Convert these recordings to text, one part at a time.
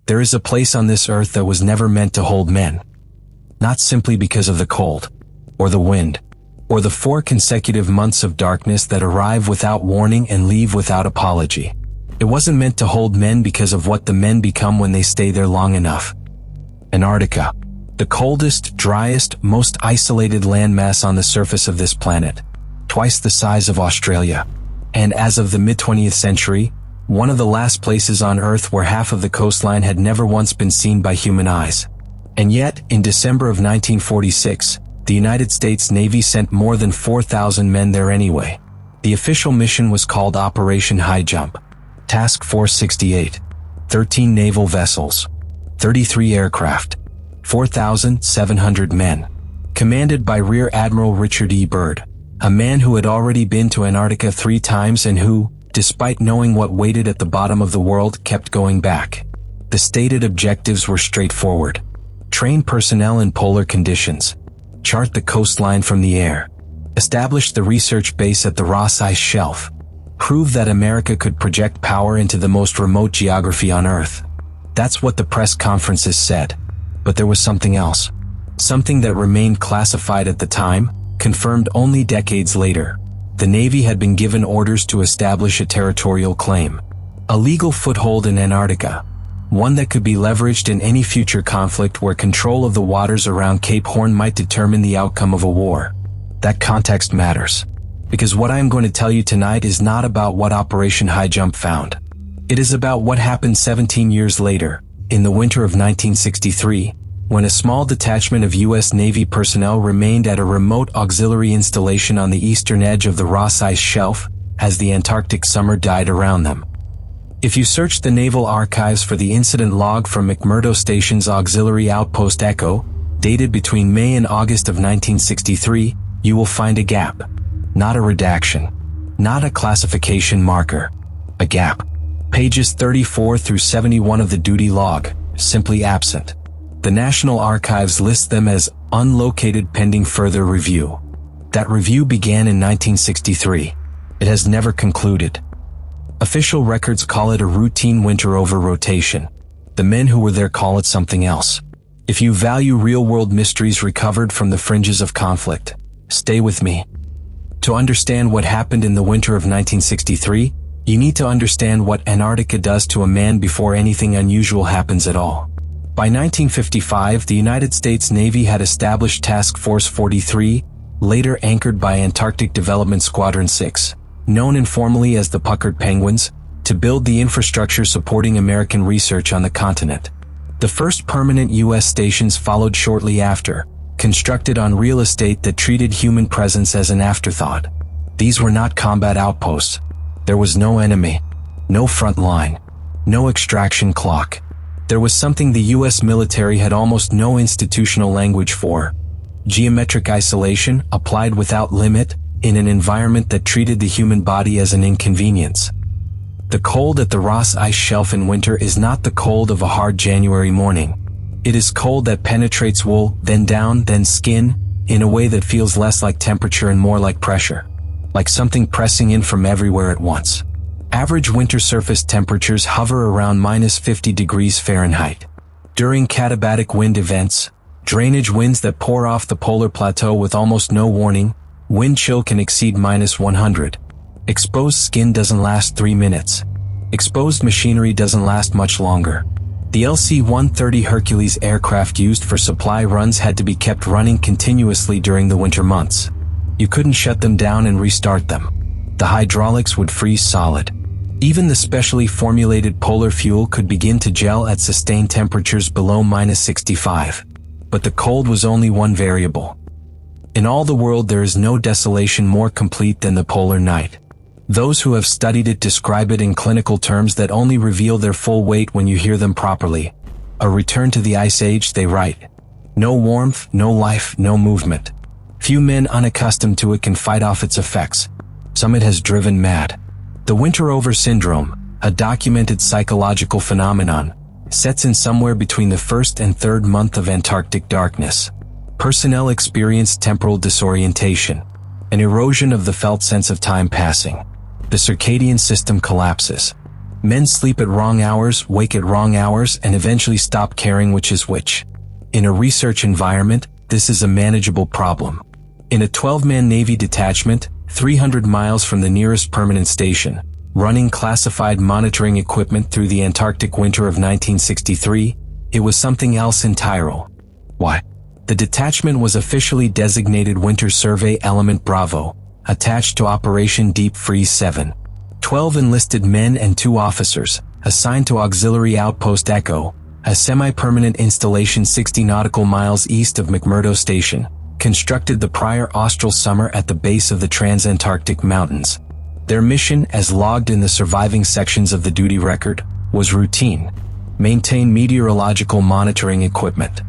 There is a place on this earth that was never meant to hold men. Not simply because of the cold, or the wind, or the 4 consecutive months of darkness that arrive without warning and leave without apology. It wasn't meant to hold men because of what the men become when they stay there long enough. Antarctica. The coldest, driest, most isolated landmass on the surface of this planet. Twice the size of Australia. And as of the mid-20th century, one of the last places on Earth where half of the coastline had never once been seen by human eyes. And yet, in December of 1946, the United States Navy sent more than 4,000 men there anyway. The official mission was called Operation Highjump. Task Force 68. 13 naval vessels. 33 aircraft. 4,700 men. Commanded by Rear Admiral Richard E. Byrd, a man who had already been to Antarctica 3 times and who, despite knowing what waited at the bottom of the world, kept going back. The stated objectives were straightforward. Train personnel in polar conditions. Chart the coastline from the air. Establish the research base at the Ross Ice Shelf. Prove that America could project power into the most remote geography on Earth. That's what the press conferences said. But there was something else. Something that remained classified at the time, confirmed only decades later. The Navy had been given orders to establish a territorial claim. A legal foothold in Antarctica. One that could be leveraged in any future conflict where control of the waters around Cape Horn might determine the outcome of a war. That context matters. Because what I am going to tell you tonight is not about what Operation Highjump found. It is about what happened 17 years later, in the winter of 1963, when a small detachment of U.S. Navy personnel remained at a remote auxiliary installation on the eastern edge of the Ross Ice Shelf, as the Antarctic summer died around them. If you search the naval archives for the incident log from McMurdo Station's auxiliary Outpost Echo, dated between May and August of 1963, you will find a gap. Not a redaction. Not a classification marker. A gap. Pages 34 through 71 of the duty log, simply absent. The National Archives list them as unlocated pending further review. That review began in 1963. It has never concluded. Official records call it a routine winter over rotation. The men who were there call it something else. If you value real-world mysteries recovered from the fringes of conflict, stay with me. To understand what happened in the winter of 1963, you need to understand what Antarctica does to a man before anything unusual happens at all. By 1955, the United States Navy had established Task Force 43, later anchored by Antarctic Development Squadron 6, known informally as the Puckered Penguins, to build the infrastructure supporting American research on the continent. The first permanent U.S. stations followed shortly after, constructed on real estate that treated human presence as an afterthought. These were not combat outposts. There was no enemy, no front line, no extraction clock. There was something the U.S. military had almost no institutional language for. Geometric isolation, applied without limit, in an environment that treated the human body as an inconvenience. The cold at the Ross Ice Shelf in winter is not the cold of a hard January morning. It is cold that penetrates wool, then down, then skin, in a way that feels less like temperature and more like pressure. Like something pressing in from everywhere at once. Average winter surface temperatures hover around -50 degrees Fahrenheit. During katabatic wind events, drainage winds that pour off the polar plateau with almost no warning, wind chill can exceed -100. Exposed skin doesn't last 3 minutes. Exposed machinery doesn't last much longer. The LC-130 Hercules aircraft used for supply runs had to be kept running continuously during the winter months. You couldn't shut them down and restart them. The hydraulics would freeze solid. Even the specially formulated polar fuel could begin to gel at sustained temperatures below -65. But the cold was only one variable. In all the world there is no desolation more complete than the polar night. Those who have studied it describe it in clinical terms that only reveal their full weight when you hear them properly. A return to the ice age, they write. No warmth, no life, no movement. Few men unaccustomed to it can fight off its effects. Some it has driven mad. The winter over syndrome, a documented psychological phenomenon, sets in somewhere between the first and third month of Antarctic darkness. Personnel experience temporal disorientation, an erosion of the felt sense of time passing. The circadian system collapses. Men sleep at wrong hours, wake at wrong hours, and eventually stop caring which is which. In a research environment, this is a manageable problem. In a 12-man Navy detachment, 300 miles from the nearest permanent station, running classified monitoring equipment through the Antarctic winter of 1963, it was something else entirely. Why? The detachment was officially designated Winter Survey Element Bravo, attached to Operation Deep Freeze 7. 12 enlisted men and 2 officers, assigned to Auxiliary Outpost Echo, a semi-permanent installation 60 nautical miles east of McMurdo Station, constructed the prior austral summer at the base of the Transantarctic Mountains. Their mission, as logged in the surviving sections of the duty record, was routine: maintain meteorological monitoring equipment,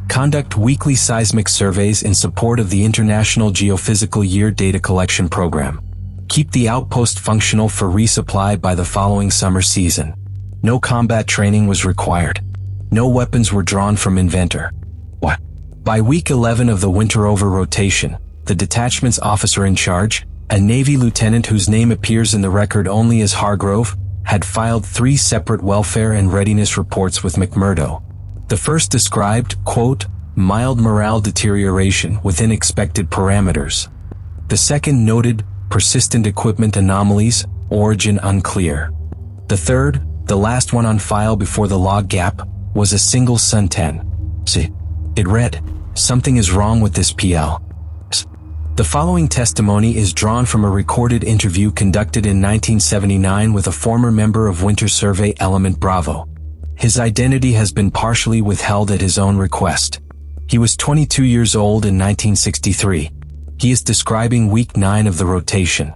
conduct weekly seismic surveys in support of the International Geophysical Year Data Collection Program, keep the outpost functional for resupply by the following summer season. No combat training was required. No weapons were drawn from inventor. What? By week 11 of the winter over rotation, the detachment's officer in charge, a Navy lieutenant whose name appears in the record only as Hargrove, had filed 3 separate welfare and readiness reports with McMurdo. The first described, quote, mild morale deterioration within expected parameters. The second noted persistent equipment anomalies, origin unclear. The third, the last one on file before the log gap, was a single Sun 10. See, it read, something is wrong with this PL. The following testimony is drawn from a recorded interview conducted in 1979 with a former member of Winter Survey Element Bravo. His identity has been partially withheld at his own request. He was 22 years old in 1963. He is describing week 9 of the rotation.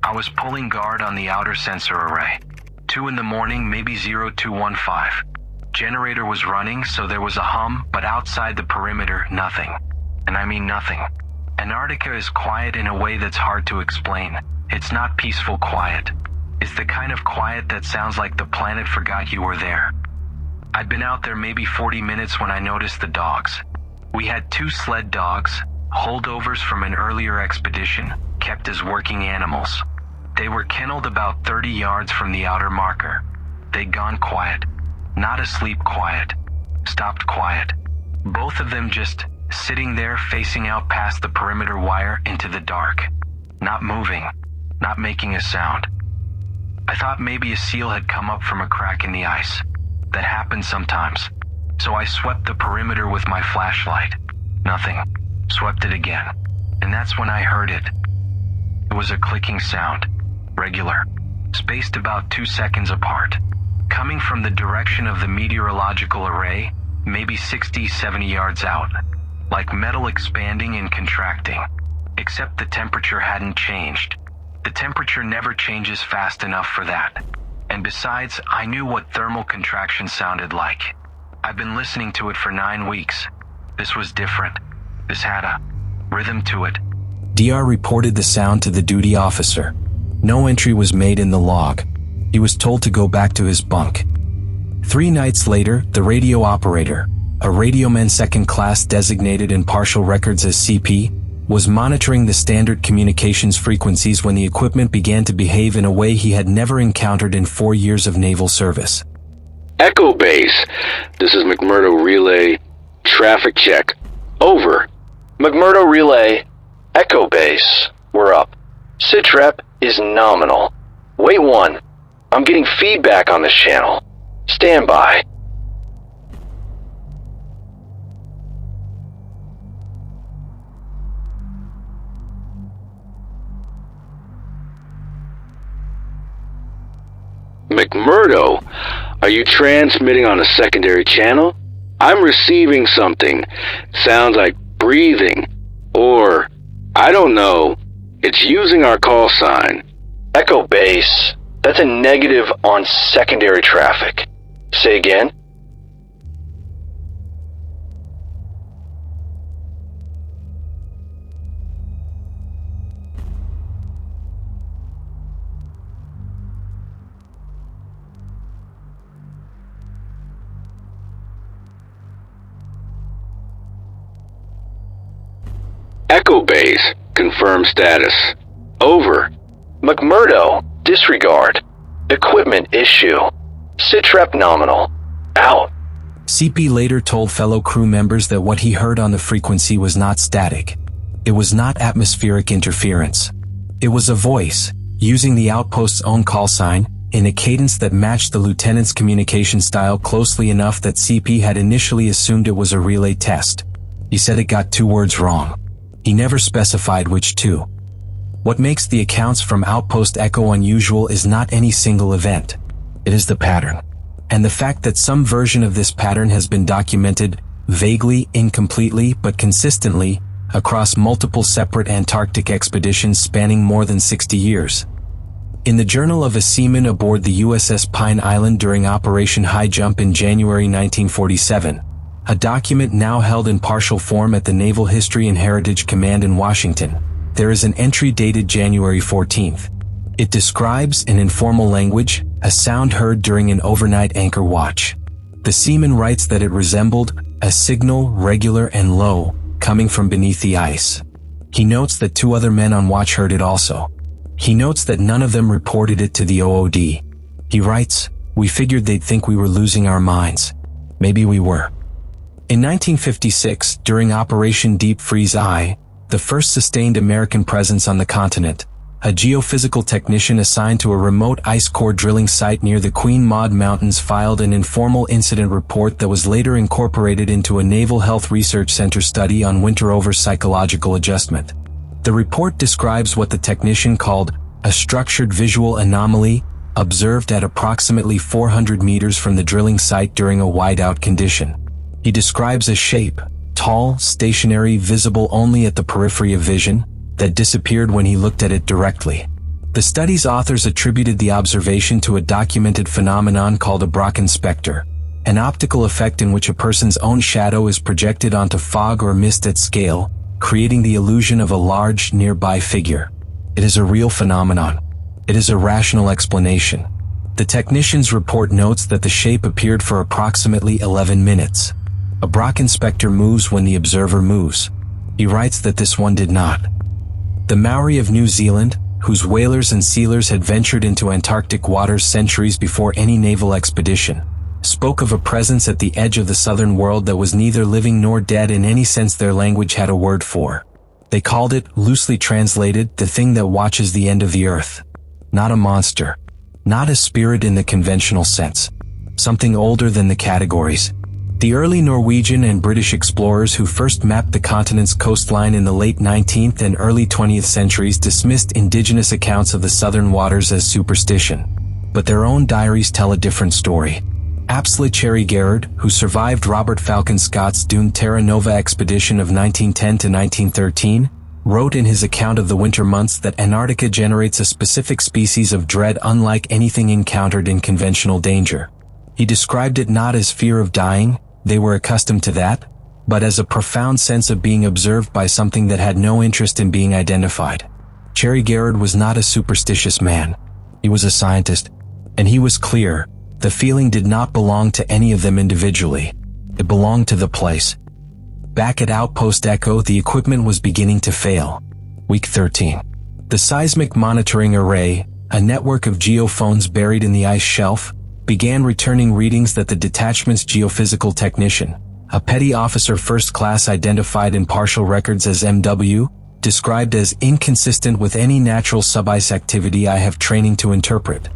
I was pulling guard on the outer sensor array. 2 in the morning, maybe 0215. Generator was running, so there was a hum, but outside the perimeter, nothing. And I mean nothing. Antarctica is quiet in a way that's hard to explain. It's not peaceful quiet. It's the kind of quiet that sounds like the planet forgot you were there. I'd been out there maybe 40 minutes when I noticed the dogs. We had 2 sled dogs, holdovers from an earlier expedition, kept as working animals. They were kenneled about 30 yards from the outer marker. They'd gone quiet. Not asleep quiet. Stopped quiet. Both of them just sitting there facing out past the perimeter wire into the dark. Not moving. Not making a sound. I thought maybe a seal had come up from a crack in the ice. That happens sometimes. So I swept the perimeter with my flashlight. Nothing. Swept it again. And that's when I heard it. It was a clicking sound. Regular. Spaced about 2 seconds apart. Coming from the direction of the meteorological array, maybe 60, 70 yards out. Like metal expanding and contracting. Except the temperature hadn't changed. The temperature never changes fast enough for that. And besides, I knew what thermal contraction sounded like. I've been listening to it for 9 weeks. This was different. This had a rhythm to it. DR reported the sound to the duty officer. No entry was made in the log. He was told to go back to his bunk. 3 nights later, the radio operator, a radioman second class designated in partial records as CP, was monitoring the standard communications frequencies when the equipment began to behave in a way he had never encountered in 4 years of naval service. Echo Base, this is McMurdo Relay. Traffic check. Over. McMurdo Relay. Echo Base. We're up. Sitrep is nominal. Wait 1. I'm getting feedback on this channel. Stand by. McMurdo, are you transmitting on a secondary channel? I'm receiving something. Sounds like breathing. Or, I don't know. It's using our call sign. Echo Base. That's a negative on secondary traffic. Say again. Echo Base, confirm status. Over. McMurdo, disregard. Equipment issue. Sitrep nominal. Out. CP later told fellow crew members that what he heard on the frequency was not static. It was not atmospheric interference. It was a voice, using the Outpost's own callsign, in a cadence that matched the lieutenant's communication style closely enough that CP had initially assumed it was a relay test. He said it got 2 words wrong. He never specified which 2. What makes the accounts from Outpost Echo unusual is not any single event. It is the pattern. And the fact that some version of this pattern has been documented, vaguely, incompletely, but consistently, across multiple separate Antarctic expeditions spanning more than 60 years. In the journal of a seaman aboard the USS Pine Island during Operation Highjump in January 1947, a document now held in partial form at the Naval History and Heritage Command in Washington, there is an entry dated January 14th. It describes, in informal language, a sound heard during an overnight anchor watch. The seaman writes that it resembled a signal, regular and low, coming from beneath the ice. He notes that 2 other men on watch heard it also. He notes that none of them reported it to the OOD. He writes, "We figured they'd think we were losing our minds. Maybe we were." In 1956, during Operation Deep Freeze I, the first sustained American presence on the continent, a geophysical technician assigned to a remote ice core drilling site near the Queen Maud Mountains filed an informal incident report that was later incorporated into a Naval Health Research Center study on winter-over psychological adjustment. The report describes what the technician called a structured visual anomaly observed at approximately 400 meters from the drilling site during a whiteout condition. He describes a shape, tall, stationary, visible only at the periphery of vision, that disappeared when he looked at it directly. The study's authors attributed the observation to a documented phenomenon called a Brocken specter, an optical effect in which a person's own shadow is projected onto fog or mist at scale, creating the illusion of a large, nearby figure. It is a real phenomenon. It is a rational explanation. The technician's report notes that the shape appeared for approximately 11 minutes. A Brocken specter moves when the observer moves. He writes that this one did not. The Maori of New Zealand, whose whalers and sealers had ventured into Antarctic waters centuries before any naval expedition, spoke of a presence at the edge of the southern world that was neither living nor dead in any sense their language had a word for. They called it, loosely translated, the thing that watches the end of the earth. Not a monster. Not a spirit in the conventional sense. Something older than the categories. The early Norwegian and British explorers who first mapped the continent's coastline in the late 19th and early 20th centuries dismissed indigenous accounts of the southern waters as superstition. But their own diaries tell a different story. Apsley Cherry Garrard, who survived Robert Falcon Scott's doomed Terra Nova expedition of 1910 to 1913, wrote in his account of the winter months that Antarctica generates a specific species of dread unlike anything encountered in conventional danger. He described it not as fear of dying, they were accustomed to that, but as a profound sense of being observed by something that had no interest in being identified. Cherry Garrard was not a superstitious man. He was a scientist, and he was clear. The feeling did not belong to any of them individually. It belonged to the place. Back at Outpost Echo, the equipment was beginning to fail. Week 13. The seismic monitoring array, a network of geophones buried in the ice shelf, began returning readings that the detachment's geophysical technician, a petty officer first class identified in partial records as MW, described as inconsistent with any natural subice activity I have training to interpret.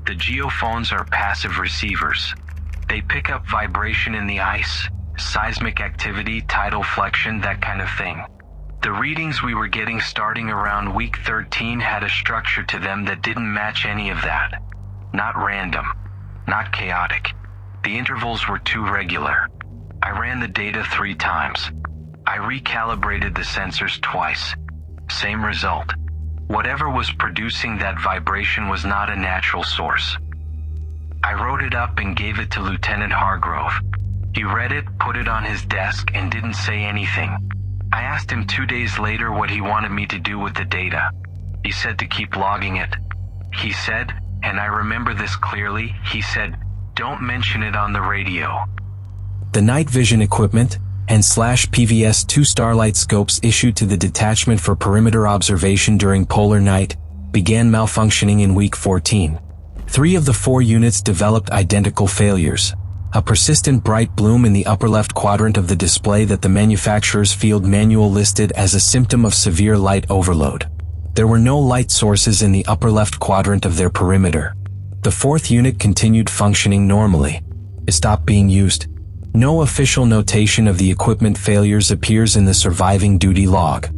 The geophones are passive receivers. They pick up vibration in the ice, seismic activity, tidal flexion, that kind of thing. The readings we were getting starting around week 13 had a structure to them that didn't match any of that. Not random, not chaotic. The intervals were too regular. I ran the data 3 times. I recalibrated the sensors twice. Same result. Whatever was producing that vibration was not a natural source. I wrote it up and gave it to Lieutenant Hargrove. He read it, put it on his desk, and didn't say anything. I asked him 2 days later what he wanted me to do with the data. He said to keep logging it. He said, and I remember this clearly, he said, "Don't mention it on the radio." The night vision equipment and /PVS 2 starlight scopes issued to the detachment for perimeter observation during polar night began malfunctioning in week 14. 3 of the 4 units developed identical failures. A persistent bright bloom in the upper left quadrant of the display that the manufacturer's field manual listed as a symptom of severe light overload. There were no light sources in the upper left quadrant of their perimeter. The 4th unit continued functioning normally. It stopped being used. No official notation of the equipment failures appears in the surviving duty log.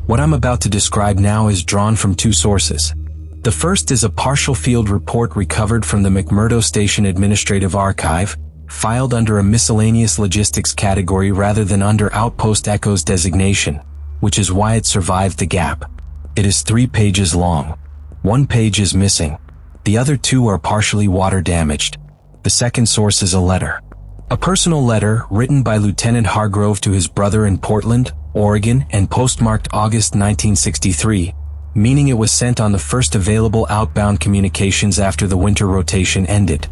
What I'm about to describe now is drawn from 2 sources. The first is a partial field report recovered from the McMurdo Station Administrative Archive, filed under a miscellaneous logistics category rather than under Outpost Echo's designation, which is why it survived the gap. It is 3 pages long. 1 page is missing. The other 2 are partially water damaged. The second source is a letter. A personal letter written by Lieutenant Hargrove to his brother in Portland, Oregon, and postmarked August 1963, meaning it was sent on the first available outbound communications after the winter rotation ended.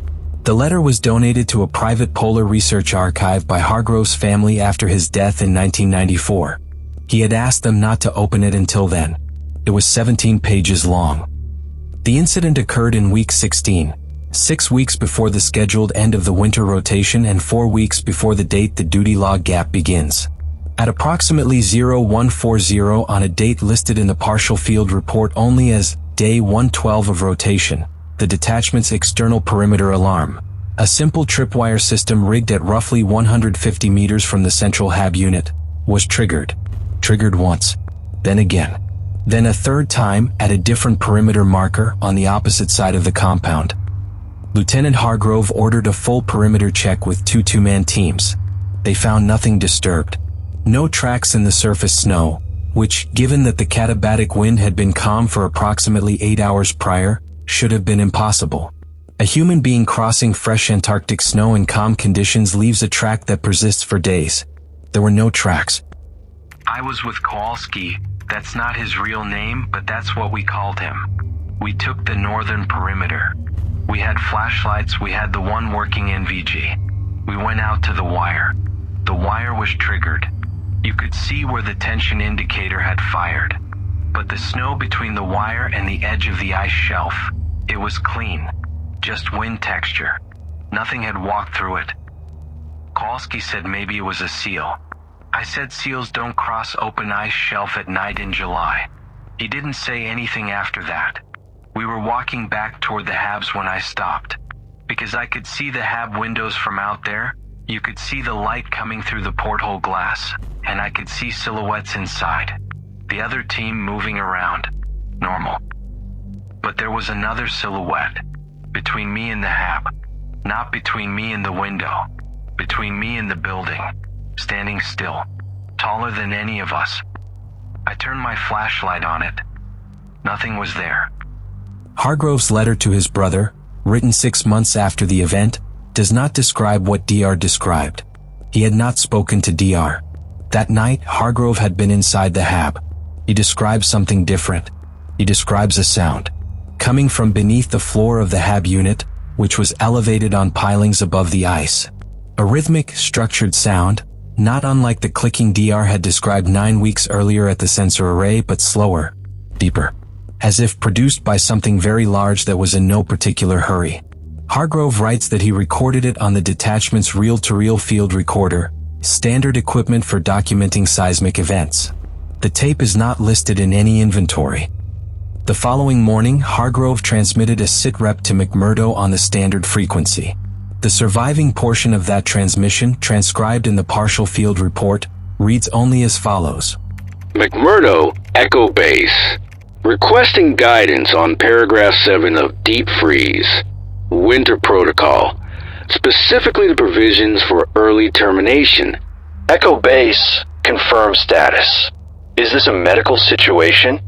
The letter was donated to a private polar research archive by Hargrove's family after his death in 1994. He had asked them not to open it until then. It was 17 pages long. The incident occurred in week 16, 6 weeks before the scheduled end of the winter rotation and 4 weeks before the date the duty log gap begins. At approximately 0140 on a date listed in the partial field report only as day 112 of rotation, the detachment's external perimeter alarm, a simple tripwire system rigged at roughly 150 meters from the central HAB unit, was triggered. Triggered once, then again, then a third time at a different perimeter marker on the opposite side of the compound. Lieutenant Hargrove ordered a full perimeter check with 2 two-man teams. They found nothing disturbed. No tracks in the surface snow, which, given that the katabatic wind had been calm for approximately 8 hours prior, should have been impossible. A human being crossing fresh Antarctic snow in calm conditions leaves a track that persists for days. There were no tracks. I was with Kowalski. That's not his real name, but that's what we called him. We took the northern perimeter. We had flashlights, we had the one working NVG. We went out to the wire. The wire was triggered. You could see where the tension indicator had fired. But the snow between the wire and the edge of the ice shelf, it was clean. Just wind texture. Nothing had walked through it. Kowalski said maybe it was a seal. I said seals don't cross open ice shelf at night in July. He didn't say anything after that. We were walking back toward the HABs when I stopped. Because I could see the HAB windows from out there, you could see the light coming through the porthole glass, and I could see silhouettes inside. The other team moving around. Normal. But there was another silhouette. Between me and the HAB. Not between me and the window. Between me and the building. Standing still. Taller than any of us. I turned my flashlight on it. Nothing was there. Hargrove's letter to his brother, written 6 months after the event, does not describe what DR described. He had not spoken to DR. That night, Hargrove had been inside the HAB. He describes something different. He describes a sound. Coming from beneath the floor of the HAB unit, which was elevated on pilings above the ice. A rhythmic, structured sound, not unlike the clicking DR had described 9 weeks earlier at the sensor array, but slower, deeper. As if produced by something very large that was in no particular hurry. Hargrove writes that he recorded it on the detachment's reel-to-reel field recorder, standard equipment for documenting seismic events. The tape is not listed in any inventory. The following morning, Hargrove transmitted a sitrep to McMurdo on the standard frequency. The surviving portion of that transmission, transcribed in the partial field report, reads only as follows. McMurdo, Echo Base. Requesting guidance on paragraph 7 of Deep Freeze, Winter Protocol, specifically the provisions for early termination. Echo Base, confirm status. Is this a medical situation?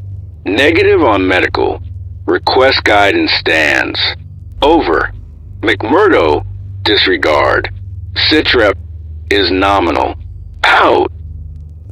Negative on medical. Request guidance stands. Over. McMurdo, disregard. Sitrep is nominal. Out.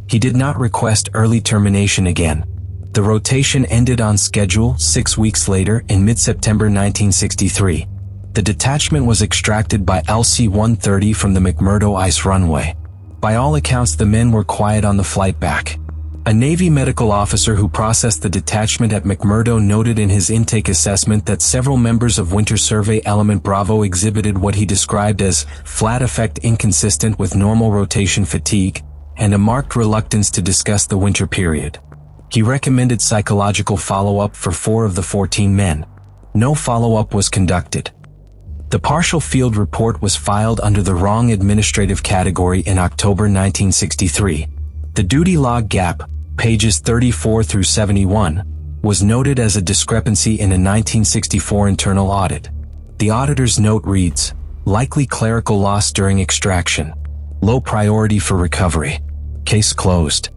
He did not request early termination again. The rotation ended on schedule 6 weeks later in mid-September 1963. The detachment was extracted by LC-130 from the McMurdo ice runway. By all accounts, the men were quiet on the flight back. A Navy medical officer who processed the detachment at McMurdo noted in his intake assessment that several members of Winter Survey Element Bravo exhibited what he described as flat effect inconsistent with normal rotation fatigue and a marked reluctance to discuss the winter period. He recommended psychological follow-up for 4 of the 14 men. No follow-up was conducted. The partial field report was filed under the wrong administrative category in October 1963. The duty log gap, pages 34 through 71, was noted as a discrepancy in a 1964 internal audit. The auditor's note reads, "Likely clerical loss during extraction. Low priority for recovery. Case closed."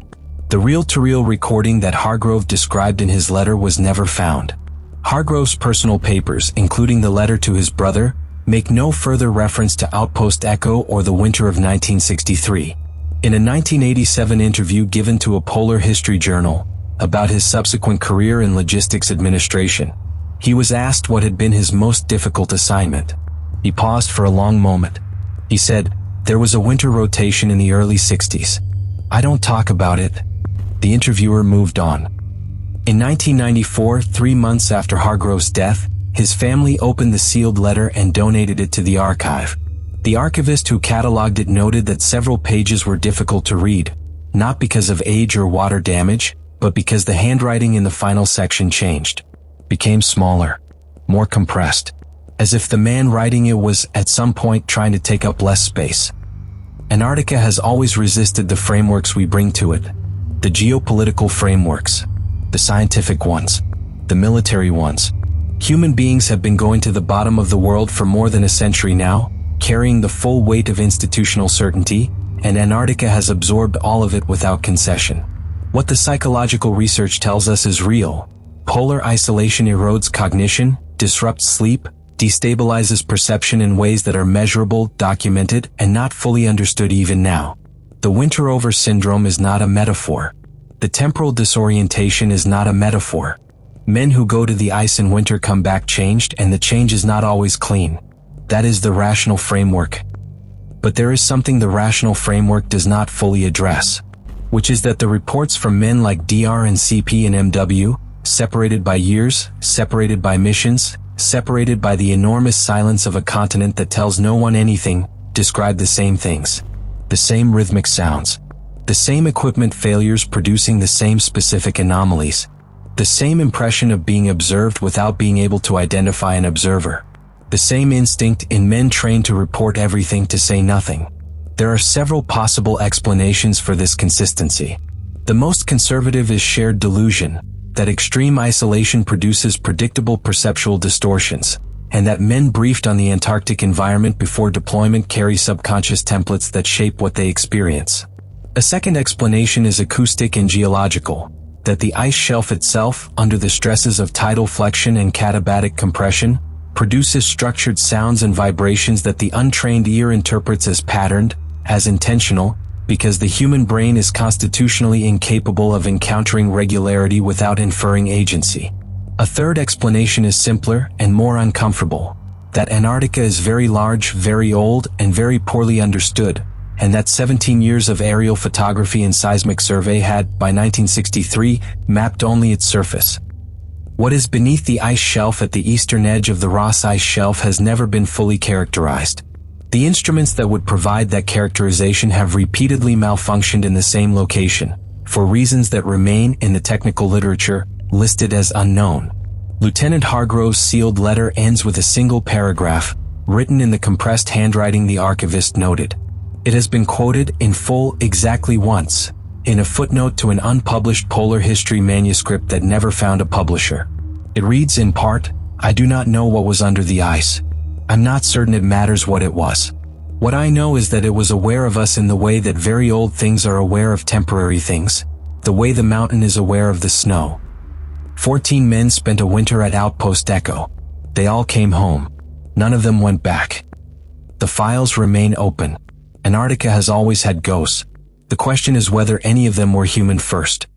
The reel-to-reel recording that Hargrove described in his letter was never found. Hargrove's personal papers, including the letter to his brother, make no further reference to Outpost Echo or the winter of 1963. In a 1987 interview given to a Polar History Journal about his subsequent career in logistics administration, he was asked what had been his most difficult assignment. He paused for a long moment. He said, "There was a winter rotation in the early 60s. I don't talk about it." The interviewer moved on. In 1994, 3 months after Hargrove's death, his family opened the sealed letter and donated it to the archive. The archivist who cataloged it noted that several pages were difficult to read, not because of age or water damage, but because the handwriting in the final section changed, became smaller, more compressed, as if the man writing it was, at some point, trying to take up less space. Antarctica has always resisted the frameworks we bring to it. The geopolitical frameworks, the scientific ones, the military ones. Human beings have been going to the bottom of the world for more than a century now, carrying the full weight of institutional certainty, and Antarctica has absorbed all of it without concession. What the psychological research tells us is real. Polar isolation erodes cognition, disrupts sleep, destabilizes perception in ways that are measurable, documented, and not fully understood even now. The winter over syndrome is not a metaphor. The temporal disorientation is not a metaphor. Men who go to the ice in winter come back changed, and the change is not always clean. That is the rational framework. But there is something the rational framework does not fully address, which is that the reports from men like DR and CP and MW, separated by years, separated by missions, separated by the enormous silence of a continent that tells no one anything, describe the same things. The same rhythmic sounds. The same equipment failures producing the same specific anomalies. The same impression of being observed without being able to identify an observer. The same instinct in men trained to report everything to say nothing. There are several possible explanations for this consistency. The most conservative is shared delusion, that extreme isolation produces predictable perceptual distortions, and that men briefed on the Antarctic environment before deployment carry subconscious templates that shape what they experience. A second explanation is acoustic and geological, that the ice shelf itself, under the stresses of tidal flexion and katabatic compression, produces structured sounds and vibrations that the untrained ear interprets as patterned, as intentional, because the human brain is constitutionally incapable of encountering regularity without inferring agency. A third explanation is simpler and more uncomfortable, that Antarctica is very large, very old, and very poorly understood, and that 17 years of aerial photography and seismic survey had, by 1963, mapped only its surface. What is beneath the ice shelf at the eastern edge of the Ross Ice Shelf has never been fully characterized. The instruments that would provide that characterization have repeatedly malfunctioned in the same location, for reasons that remain, in the technical literature, listed as unknown. Lieutenant Hargrove's sealed letter ends with a single paragraph, written in the compressed handwriting the archivist noted. It has been quoted in full exactly once, in a footnote to an unpublished polar history manuscript that never found a publisher. It reads in part, "I do not know what was under the ice. I'm not certain it matters what it was. What I know is that it was aware of us in the way that very old things are aware of temporary things, the way the mountain is aware of the snow." 14 men spent a winter at Outpost Echo. They all came home. None of them went back. The files remain open. Antarctica has always had ghosts. The question is whether any of them were human first.